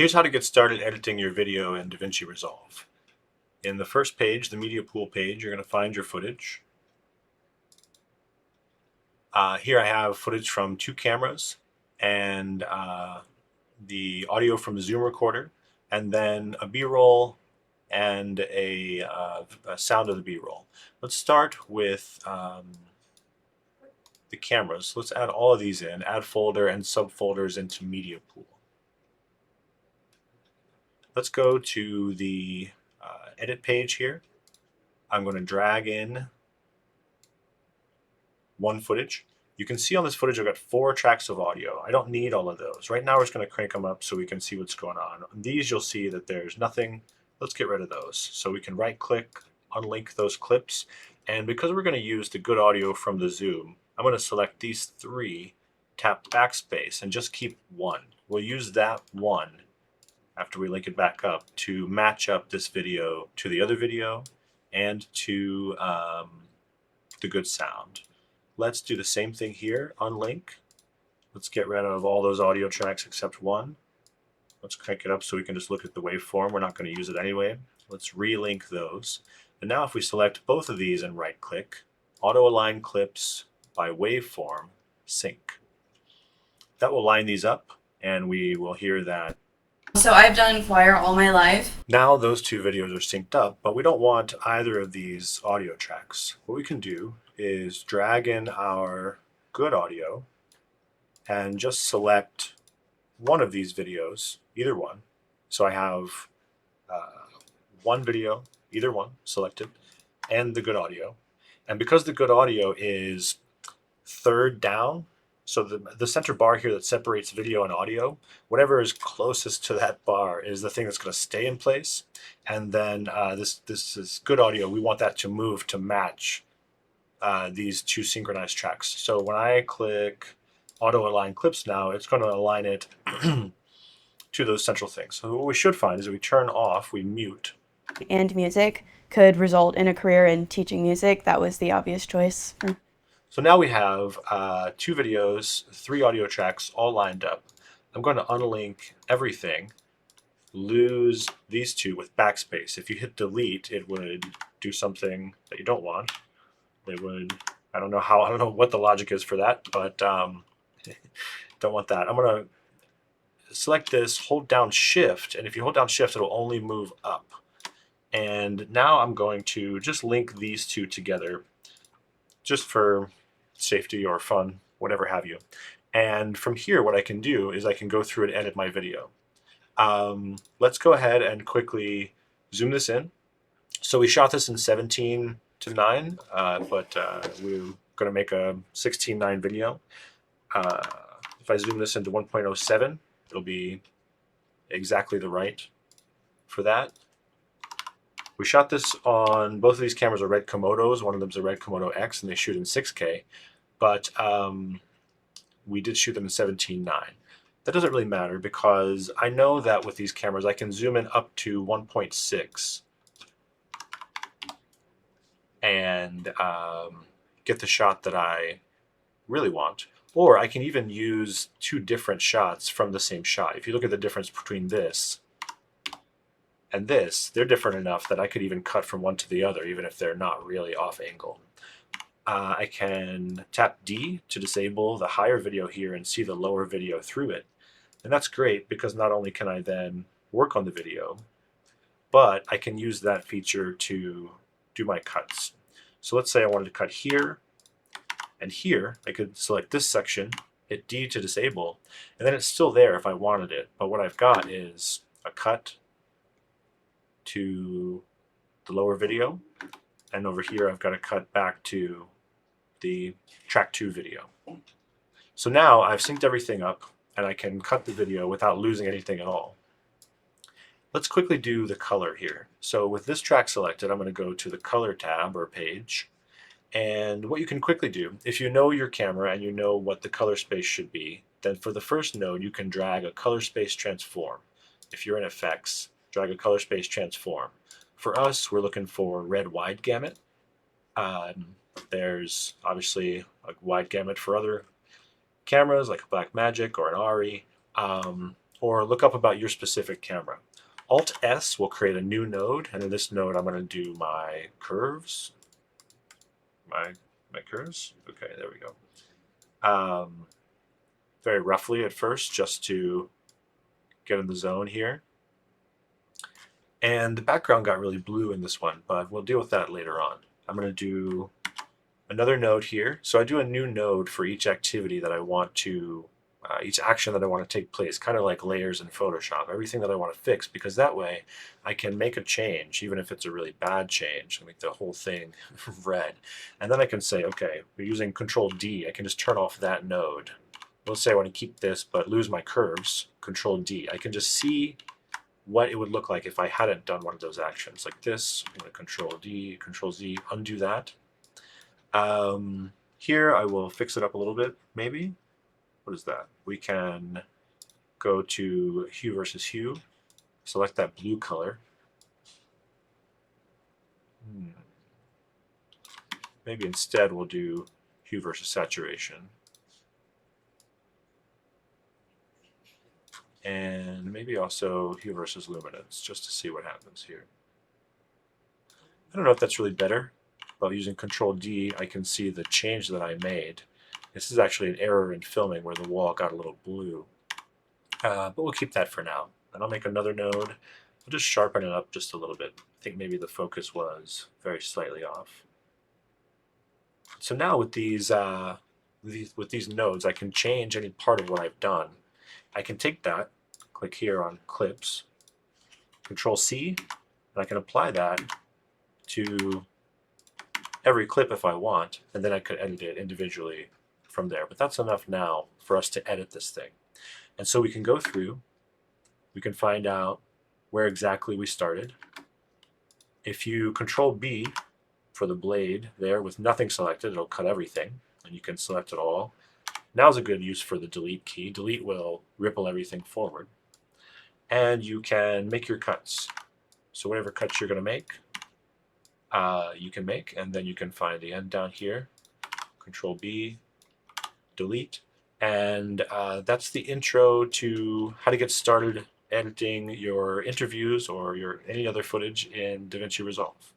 Here's how to get started editing your video in Davinci Resolve. In the first page, the media pool page, you're going to find your footage. Here I have footage from 2 cameras and the audio from a Zoom recorder, and then a B-roll and a sound of the B-roll. Let's start with the cameras. Let's add all of these in, add folder and subfolders into media pool. Let's go to the edit page here. I'm going to drag in one footage. You can see on this footage I've got 4 tracks of audio. I don't need all of those. Right now we're just going to crank them up so we can see what's going on. On these you'll see that there's nothing. Let's get rid of those. So we can right click, unlink those clips, and because we're going to use the good audio from the Zoom, I'm going to select these 3, tap backspace, and just keep 1. We'll use that 1 after we link it back up to match up this video to the other video and to the good sound. Let's do the same thing here, unlink. Let's get rid of all those audio tracks except 1. Let's crank it up so we can just look at the waveform. We're not going to use it anyway. Let's relink those. And now if we select both of these and right click, auto align clips by waveform, sync. That will line these up and we will hear that. So I've done choir all my life. Now those 2 videos are synced up, but we don't want either of these audio tracks. What we can do is drag in our good audio and just select one of these videos, either one. So I have one video, either one, selected, and the good audio. And because the good audio is 3rd down, so the center bar here that separates video and audio, whatever is closest to that bar is the thing that's going to stay in place. And then this is good audio. We want that to move to match these 2 synchronized tracks. So when I click auto align clips now, it's going to align it to those central things. So what we should find is that we turn off, we mute. And music could result in a career in teaching music. That was the obvious choice. So now we have 2 videos, 3 audio tracks all lined up. I'm going to unlink everything, lose these 2 with backspace. If you hit delete, it would do something that you don't want. It would, I don't know what the logic is for that, but don't want that. I'm going to select this, hold down shift, and if you hold down shift, it'll only move up. And now I'm going to just link these 2 together just for safety or fun, whatever have you. And from here, what I can do is I can go through and edit my video. Let's go ahead and quickly zoom this in. So we shot this in 17:9, but we're going to make a 16:9 video. If I zoom this into 1.07, it'll be exactly the right for that. We shot this on, both of these cameras are Red Komodos. One of them's a Red Komodo X, and they shoot in 6K. But we did shoot them in 17:9. That doesn't really matter because I know that with these cameras I can zoom in up to 1.6 and get the shot that I really want. Or I can even use 2 different shots from the same shot. If you look at the difference between this and this, they're different enough that I could even cut from one to the other, even if they're not really off angle. I can tap D to disable the higher video here and see the lower video through it. And that's great because not only can I then work on the video, but I can use that feature to do my cuts. So let's say I wanted to cut here and here. I could select this section, hit D to disable, and then it's still there if I wanted it. But what I've got is a cut to the lower video, and over here I've got to cut back to the track 2 video. So now I've synced everything up and I can cut the video without losing anything at all. Let's quickly do the color here. So with this track selected, I'm going to go to the color tab or page, and what you can quickly do, if you know your camera and you know what the color space should be, then for the first node you can drag a color space transform. If you're in effects, drag a color space transform. For us, we're looking for red wide gamut. There's obviously a wide gamut for other cameras like a Blackmagic or an ARRI. or look up about your specific camera. Alt S will create a new node, and in this node I'm going to do my curves. My curves. Okay, there we go. Very roughly at first, just to get in the zone here. And the background got really blue in this one, but we'll deal with that later on. I'm going to do another node here. So I do a new node for each activity that I want to, each action that I want to take place, kind of like layers in Photoshop, everything that I want to fix, because that way I can make a change, even if it's a really bad change, and make the whole thing red. And then I can say, okay, we're using Control D, I can just turn off that node. Let's say I want to keep this, but lose my curves, Control D. I can just see what it would look like if I hadn't done one of those actions. Like this, I'm going to Control D, Control Z, undo that. Here I will fix it up a little bit, maybe. What is that? We can go to hue versus hue, select that blue color. Maybe instead we'll do hue versus saturation. And maybe also hue versus luminance, just to see what happens here. I don't know if that's really better, but using Control D, I can see the change that I made. This is actually an error in filming where the wall got a little blue. But we'll keep that for now. And I'll make another node. I'll just sharpen it up just a little bit. I think maybe the focus was very slightly off. So now with these nodes, I can change any part of what I've done. I can take that, click here on clips, Control C, and I can apply that to every clip if I want, and then I could edit it individually from there. But that's enough now for us to edit this thing. And so we can go through, we can find out where exactly we started. If you Control B for the blade there with nothing selected, it'll cut everything, and you can select it all. Now's a good use for the delete key. Delete will ripple everything forward. And you can make your cuts. So whatever cuts you're going to make, you can make, and then you can find the end down here. Control B, delete. And that's the intro to how to get started editing your interviews or your any other footage in DaVinci Resolve.